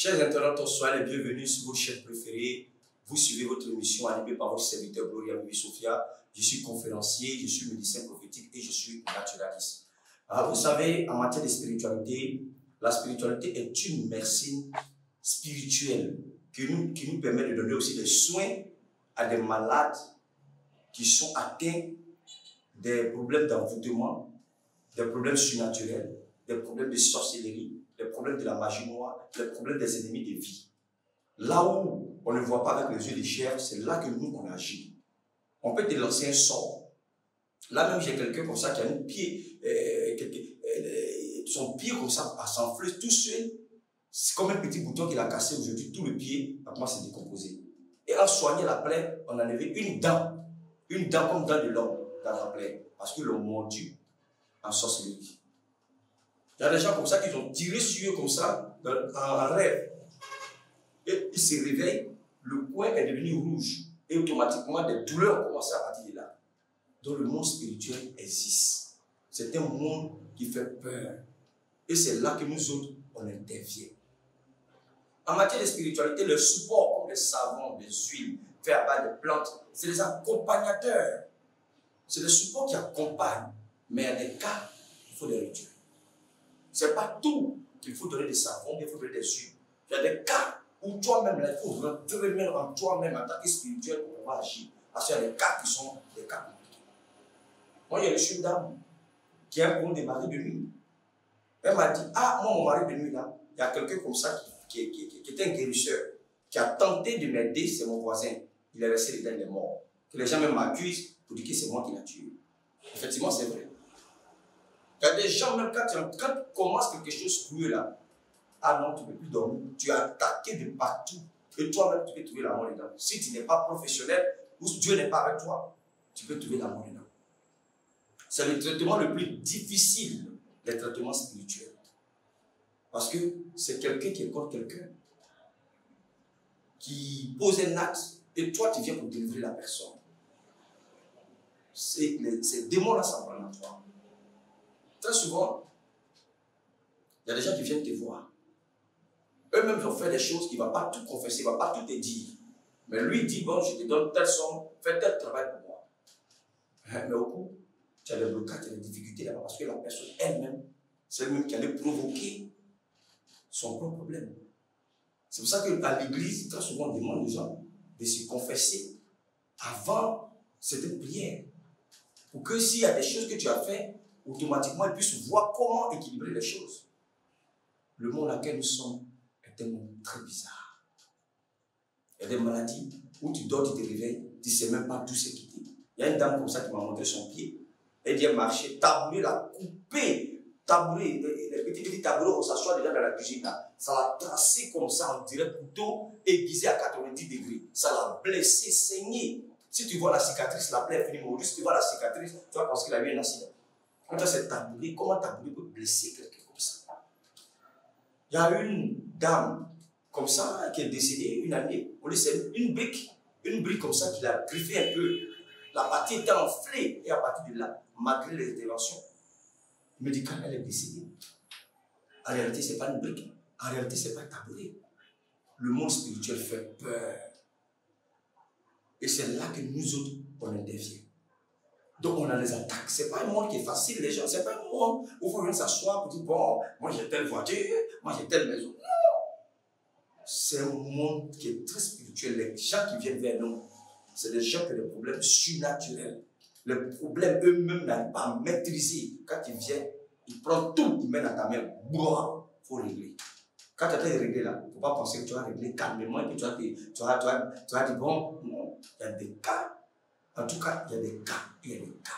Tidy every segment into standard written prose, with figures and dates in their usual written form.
Chers internautes, soyez les bienvenus sur votre chaîne préférée. Vous suivez votre émission animée par votre serviteur Gloria Bibi Sophia. Je suis conférencier, je suis médecin prophétique et je suis naturaliste. Alors, vous savez, en matière de spiritualité, la spiritualité est une médecine spirituelle qui nous permet de donner aussi des soins à des malades qui sont atteints des problèmes d'envoûtement, des problèmes surnaturels, des problèmes de sorcellerie, des problèmes de la magie noire, les problèmes des ennemis de vie. Là où on ne voit pas avec les yeux de chair, c'est là que nous, on agit. On peut te lancer un sort. Là même, j'ai quelqu'un comme ça qui a un pied, son pied comme ça, à s'enfler tout seul. C'est comme un petit bouton qu'il a cassé aujourd'hui, tout le pied, maintenant c'est décomposé. Et en soignant la plaie, on a enlevé une dent comme dent de l'homme dans la plaie, parce qu'ils l'ont mordu en sorcellerie. Il y a des gens comme ça qui ont tiré sur eux comme ça, en rêve. Et ils se réveillent, le coin est devenu rouge. Et automatiquement, des douleurs ont commencé à partir de là. Donc le monde spirituel existe. C'est un monde qui fait peur. Et c'est là que nous autres, on intervient. En matière de spiritualité, le support comme les savons, les huiles, fait à base de plantes, c'est des accompagnateurs. C'est des supports qui accompagnent. Mais il y a des cas, il faut des rituels. Ce n'est pas tout qu'il faut donner des savons, il faut donner des huiles. Il y a des cas où toi-même, il faut rentrer en toi-même en tant que spirituel pour pouvoir agir. Parce qu'il y a des cas qui sont des cas compliqués. Moi, il y a reçu une dame qui a un problème de mari de nuit. Elle m'a dit, ah, moi, mon mari de nuit, là, il y a quelqu'un comme ça qui était un guérisseur, qui a tenté de m'aider, c'est mon voisin. Il est resté dedans, il est mort. Que les gens même m'accusent pour dire que c'est moi qui l'ai tué. Effectivement, c'est vrai. Il y a des gens, même quand tu commences quelque chose pour eux là, ah non, tu ne peux plus dormir, tu es attaqué de partout, et toi-même tu peux trouver la mort dedans. Si tu n'es pas professionnel, ou si Dieu n'est pas avec toi, tu peux trouver la mort dedans. C'est le traitement le plus difficile, les traitements spirituels. Parce que c'est quelqu'un qui est contre quelqu'un, qui pose un acte, et toi tu viens pour délivrer la personne. Ces démons-là s'en prennent à toi. Très souvent, il y a des gens qui viennent te voir. Eux-mêmes ont fait des choses qui ne vont pas tout confesser, ne vont pas tout te dire. Mais lui il dit, bon, je te donne telle somme, fais tel travail pour moi. Mais au coup, tu as des blocages, tu as des difficultés là-bas, parce que la personne elle-même, c'est elle-même qui allait provoquer son propre problème. C'est pour ça qu'à l'église, très souvent, on demande aux gens de se confesser avant cette prière. Pour que s'il y a des choses que tu as fait, automatiquement, ils puissent voir comment équilibrer les choses. Le monde dans lequel nous sommes est un monde très bizarre. Il y a des maladies où tu dors, tu te réveilles, tu ne sais même pas d'où c'est quitté. Il y a une dame comme ça qui m'a montré son pied. Elle vient marcher, tabouret l'a coupé, tabouret, les petits tabourets, on s'assoit déjà dans la cuisine là. Ça l'a tracé comme ça, on dirait couteau aiguisé à 90 degrés. Ça l'a blessé, saigné. Si tu vois la cicatrice, la plaie est finie mourir. Si tu vois la cicatrice, tu vas penser qu'il a eu un accident. Quand tu as cette tabouret, comment un tabouret peut blesser quelqu'un comme ça? Il y a une dame comme ça qui est décédée une année. On dit c'est une brique comme ça qui l'a griffé un peu. La partie était enflée et à partir de là, malgré les interventions médicales, elle est décédée. En réalité, ce n'est pas une brique. En réalité, ce n'est pas un tabouret. Le monde spirituel fait peur. Et c'est là que nous autres, on intervient. Donc on a des attaques. Ce n'est pas un monde qui est facile, les gens. Ce n'est pas un monde où il faut venir s'asseoir pour dire, bon, moi j'ai telle voiture, moi j'ai telle maison. Non! C'est un monde qui est très spirituel. Les gens qui viennent vers nous, c'est des gens qui ont des problèmes surnaturels. Les problèmes eux-mêmes n'arrivent pas à maîtriser. Quand ils viennent, ils prennent tout, ils mettent dans ta main. Il faut régler. Quand tu as été réglé là, il ne faut pas penser que tu vas régler calmement et que tu vas dire, bon, non, il y a des cas. En tout cas, il y a des cas, il y a des cas.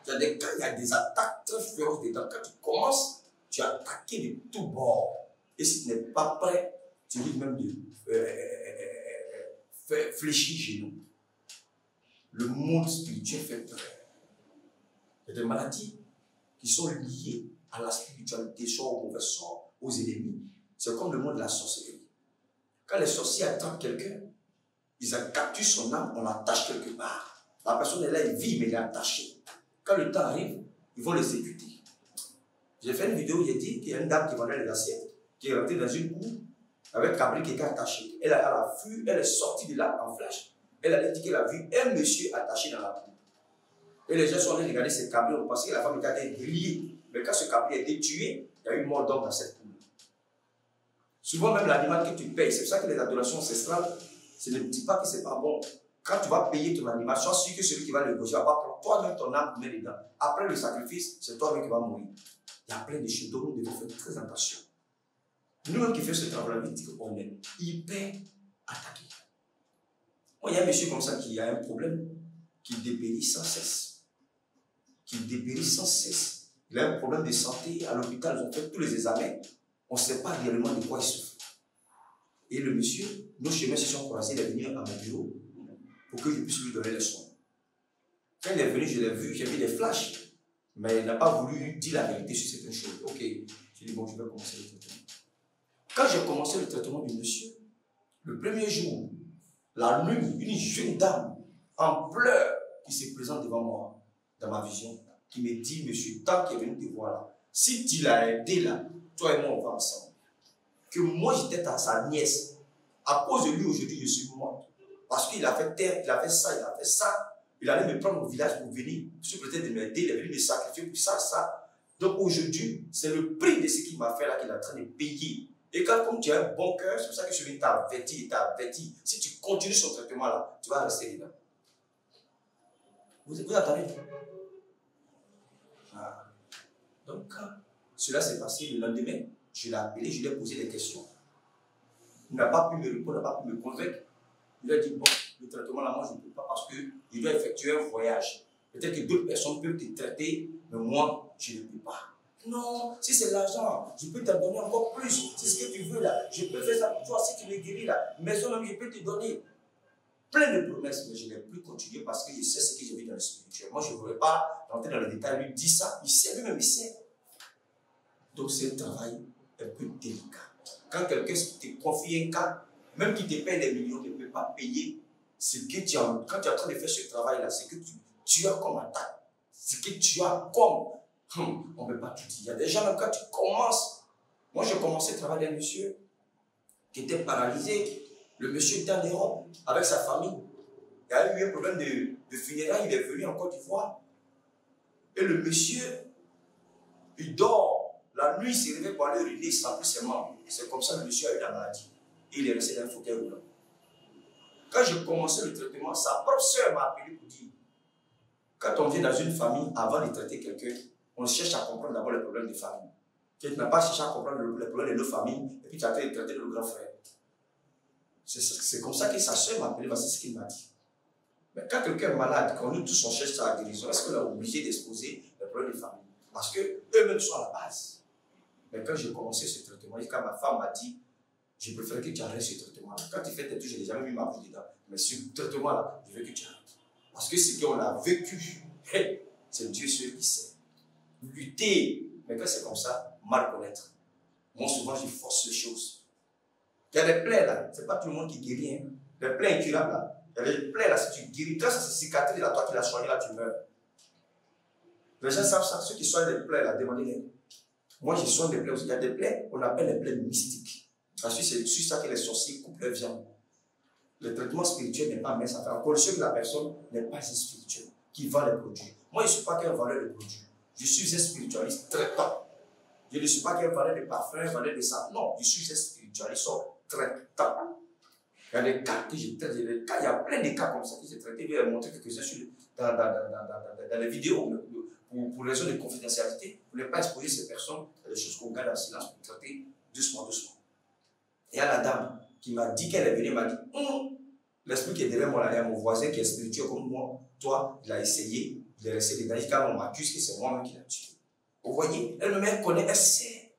Il y a des cas, il y a des attaques très féroces dedans. Quand tu commences, tu es attaqué de tous bords. Et si tu n'es pas prêt, tu risques même de fléchir chez nous. Le monde spirituel fait peur. Il y a des maladies qui sont liées à la spiritualité, soit au mauvais sort, aux ennemis. C'est comme le monde de la sorcellerie. Quand les sorciers attaquent quelqu'un, ils capturent son âme, on l'attache quelque part. La personne est là, elle vit, mais elle est attachée. Quand le temps arrive, ils vont l'exécuter. J'ai fait une vidéo où j'ai dit qu'il y a une dame qui vendait les assiettes. qui est rentrée dans une cour avec Cabri qui était attaché. Elle a vu, elle est sortie de là en flash. Elle a dit qu'elle a vu un monsieur attaché dans la cour. Et les gens sont allés regarder ce Cabri, on pensait que la femme était grillée. Mais quand ce Cabri a été tué, il y a eu mort d'homme dans cette cour. Souvent même l'animal que tu payes, c'est pour ça que les adorations ancestrales, ça ne dit pas que c'est pas bon. Quand tu vas payer ton animal, sois sûr que celui qui va le gaucher va pas prendre toi-même ton âme pour mettre dedans. Après le sacrifice, c'est toi-même qui vas mourir. Il y a plein de choses dont nous devons faire très attention. Nous-mêmes qui faisons ce travail, on dit qu'on est hyper attaqué. Moi, il y a un monsieur comme ça qui a un problème, qui dépérit sans cesse. Qui dépérit sans cesse. Il a un problème de santé à l'hôpital, ils ont fait tous les examens. On ne sait pas réellement de quoi il souffre. Et le monsieur, nos chemins se sont croisés, il est venu à mon bureau pour que je puisse lui donner les soins. Quand il est venu, je l'ai vu, j'ai vu des flashs, mais il n'a pas voulu dire la vérité sur certaines choses. Ok, j'ai dit bon, je vais commencer le traitement. Quand j'ai commencé le traitement du monsieur, le premier jour, la nuit, une jeune dame en pleurs qui se présente devant moi, dans ma vision, qui me dit, monsieur, tant qu'il est venu te voir là, si tu l'as aidé là, toi et moi on va ensemble. Que moi j'étais à sa nièce, à cause de lui aujourd'hui je suis morte. Parce qu'il a fait terre, il a fait ça, il a fait ça. Il allait me prendre au village pour venir, sous prétexte de m'aider, il est venu me sacrifier pour ça, ça. Donc aujourd'hui, c'est le prix de ce qu'il m'a fait là qu'il est en train de payer. Et quand comme tu as un bon cœur, c'est pour ça que celui t'a averti, il t'a averti. Si tu continues son traitement là, tu vas rester dedans. Vous attendez? Ah. Donc quand cela s'est passé le lendemain, je l'ai appelé, je lui ai posé des questions. Il n'a pas pu me répondre, il n'a pas pu me convaincre. Il a dit, bon, le traitement là, moi je ne peux pas parce qu'il doit effectuer un voyage. Peut-être que d'autres personnes peuvent te traiter, mais moi, je ne peux pas. Non, si c'est l'argent, je peux te donner encore plus. C'est ce que tu veux là. Je peux faire ça pour toi si tu me guéris là. Maison même, je peux te donner. Plein de promesses, mais je n'ai plus continué parce que je sais ce que j'ai vu dans le spirituel. Moi, je ne voudrais pas rentrer dans le détail, lui dire ça. Il sait, lui-même, il sait. Donc, c'est un travail un peu délicat. Quand quelqu'un te confie un cas, même qui te paye des millions, ne peut pas payer ce que tu as. Quand tu es en train de faire ce travail-là, c'est que tu as comme attaque. Ce que tu as comme. On ne peut pas tout dire. Il y a des gens, même quand tu commences. Moi, j'ai commencé à travailler avec un monsieur qui était paralysé. Le monsieur était en Europe avec sa famille. Il y a eu un problème de funérailles. Il est venu en Côte d'Ivoire. Et le monsieur, il dort. La nuit, il s'est réveillé pour aller uriner, il sent plus ses membres. C'est comme ça que le monsieur a eu la maladie. Et il est resté dans un fauteuil roulant. Quand j'ai commencé le traitement, sa propre soeur m'a appelé pour dire, quand on vient dans une famille, avant de traiter quelqu'un, on cherche à comprendre d'abord les problèmes des familles. Tu n'as pas cherché à comprendre les problèmes de nos familles, et puis tu as traité le grand frère. C'est comme ça que sa soeur m'a appelé, c'est ce qu'il m'a dit. Mais quand quelqu'un est malade, quand nous tous on cherche sa guérison, est-ce qu'on est obligé d'exposer les problèmes des familles? Parce qu'eux-mêmes sont à la base. Mais quand j'ai commencé ce traitement, et quand ma femme m'a dit, je préfère que tu arrêtes ce traitement-là. Quand tu fais tes touches, je n'ai jamais mis ma bouche dedans. Mais ce traitement-là, je veux que tu arrêtes. Parce que ce qu'on a vécu, c'est Dieu seul qui sait. Lutter, mais quand c'est comme ça, mal connaître. Moi, souvent, je force les choses. Il y a des plaies là, c'est pas tout le monde qui guérit. Hein. Les plaies incurables là, il y a des plaies là, si tu guéris, quand ça se cicatrise là, toi qui l'as soigné là, tu meurs. Les gens savent ça, ceux qui soignent les plaies là, demandez-les. Moi, je soigne des plaies aussi. Il y a des plaies, on appelle les plaies mystiques. Parce que c'est sur ça que les sorciers coupent leur viande. Le traitement spirituel n'est pas mince à faire. Encore sûr que la personne n'est pas un spirituel qui vend les produits. Moi, je ne suis pas qu'un vendeur de produits. Je suis un spiritualiste traitant. Je ne suis pas qu'un vendeur de parfums, un vendeur de savon. Non, je suis un spiritualiste traitant. Il y a des cas que je traite, il y a plein de cas comme ça que j'ai traités. Je vais montrer quelques-uns dans les vidéos pour raison de confidentialité, pour ne pas exposer ces personnes à des choses qu'on garde en silence pour traiter doucement, doucement. Et il y a la dame qui m'a dit qu'elle est venue, elle m'a dit l'esprit qui est derrière moi, là, il y a mon voisin qui est spirituel comme moi. Toi, il a essayé, il est resté dedans. Quand on m'accuse que c'est moi-même qui l'ai tué. Vous voyez, elle connaît, elle sait.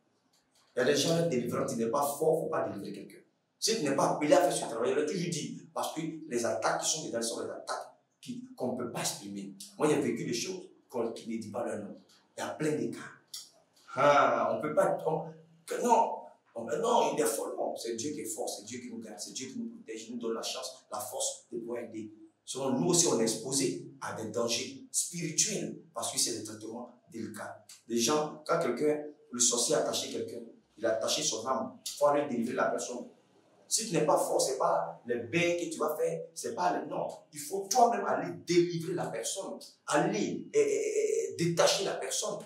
Il y a des gens délivrants, tu n'es pas fort, il ne faut pas délivrer quelqu'un. Si tu n'es pas appelé à faire ce travail, elle a toujours dit, parce que les attaques qui sont dedans sont des attaques qu'on ne peut pas exprimer. Moi, j'ai vécu des choses qui ne disent pas leur nom. Il y a plein de cas. On ne peut pas. Non, il est fort. Non, c'est Dieu qui est fort, c'est Dieu qui nous garde, c'est Dieu qui nous protège, il nous donne la chance, la force de pouvoir aider. Sinon, nous aussi, on est exposés à des dangers spirituels parce que c'est des traitements délicats. Des gens, quand quelqu'un, le sorcier a attaché quelqu'un, Il a attaché son âme. Il faut aller délivrer la personne. Si tu n'es pas fort, ce n'est pas les bains que tu vas faire, c'est pas les... Non, il faut toi-même aller délivrer la personne, aller détacher la personne.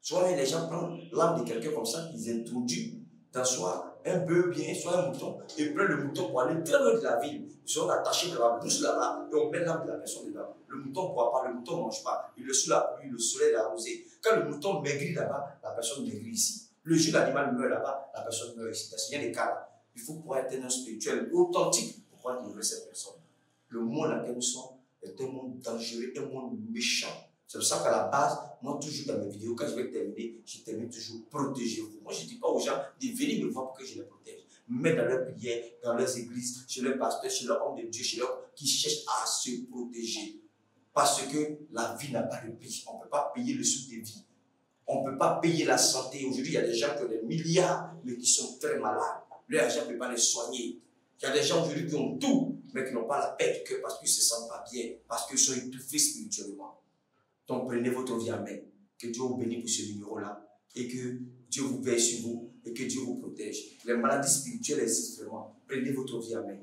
Soit les gens prennent l'âme de quelqu'un comme ça, ils introduisent dans soit un bœuf bien, soit un mouton, et prennent le mouton pour aller très loin de la ville. Ils sont attachés dans la bouche là-bas, et on met l'âme de la personne dedans. Le mouton ne boit pas, le mouton ne mange pas. Il est sous la pluie, le soleil l'a arrosé. Quand le mouton maigrit là-bas, la personne maigrit ici. Le jour où l'animal meurt là-bas, la personne meurt ici. Il y a des cas là. Il faut pouvoir être un spirituel authentique pour pouvoir livrer cette personne. Le monde dans lequel nous sommes est un monde dangereux, un monde méchant. C'est pour ça qu'à la base, moi, toujours dans mes vidéos, quand je vais terminer, je termine toujours protégez-vous. Moi, je ne dis pas aux gens de venir me voir pour que je les protège. Mais dans leurs prières, dans leurs églises, chez leurs pasteurs, chez leurs hommes de Dieu, chez leurs qui cherchent à se protéger. Parce que la vie n'a pas de prix. On ne peut pas payer le sou de vie. On ne peut pas payer la santé. Aujourd'hui, il y a des gens qui ont des milliards, mais qui sont très malades. Leur argent ne peut pas les soigner. Il y a des gens aujourd'hui qui ont tout, mais qui n'ont pas la paix du cœur parce qu'ils ne se sentent pas bien, parce qu'ils sont étouffés spirituellement. Donc prenez votre vie en main. Que Dieu vous bénisse pour ce numéro-là. Et que Dieu vous veille sur vous. Et que Dieu vous protège. Les maladies spirituelles existent vraiment. Prenez votre vie en main.